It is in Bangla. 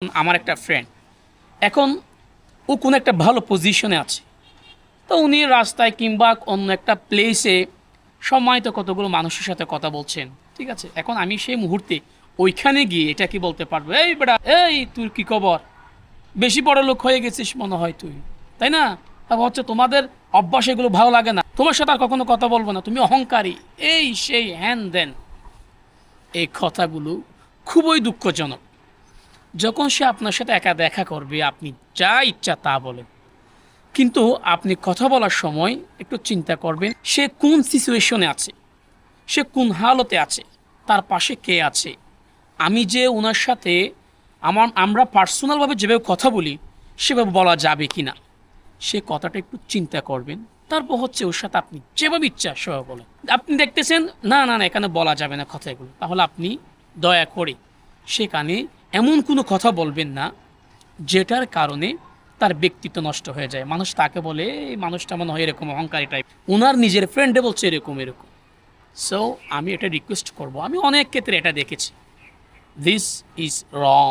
আমার একটা ফ্রেন্ড এখন ও কোনো একটা ভালো পজিশনে আছে। তো উনি রাস্তায় কিংবা অন্য একটা প্লেসে সম্মানিত কতগুলো মানুষের সাথে কথা বলছেন, ঠিক আছে। এখন আমি সেই মুহূর্তে ওইখানে গিয়ে এটা কি বলতে পারবো, এই বেটা, এই তুই কি খবর, বেশি বড় লোক হয়ে গেছিস মনে হয় তুই, তাই না? তারপর হচ্ছে তোমাদের অভ্যাস, এগুলো ভালো লাগে না, তোমার সাথে আর কখনো কথা বলবো না, তুমি অহংকারী, এই সেই হ্যান দেন। এই কথাগুলো খুবই দুঃখজনক। যখন সে আপনার সাথে একা দেখা করবে, আপনি যা ইচ্ছা তা বলেন, কিন্তু আপনি কথা বলার সময় একটু চিন্তা করবেন সে কোন সিচুয়েশনে আছে, সে কোন হালতে আছে, তার পাশে কে আছে। আমি যে ওনার সাথে আমরা পার্সোনালভাবে যেভাবে কথা বলি সেভাবে বলা যাবে কি না, সে কথাটা একটু চিন্তা করবেন। তারপর হচ্ছে ওর সাথে আপনি যেভাবে ইচ্ছা সেভাবে বলেন। আপনি দেখতেছেন না না না এখানে বলা যাবে না কথা এগুলো, তাহলে আপনি দয়া করে সেখানে এমন কোনো কথা বলবেন না যেটার কারণে তার ব্যক্তিত্ব নষ্ট হয়ে যায়। মানুষ তাকে বলে এই মানুষটা মনে হয় এরকম অহংকারী টাইপ, ওনার নিজের ফ্রেন্ডে বলছে এরকম এরকম। সো আমি এটা রিকোয়েস্ট করব, আমি অনেক ক্ষেত্রে এটা দেখেছি, দিস ইজ রং।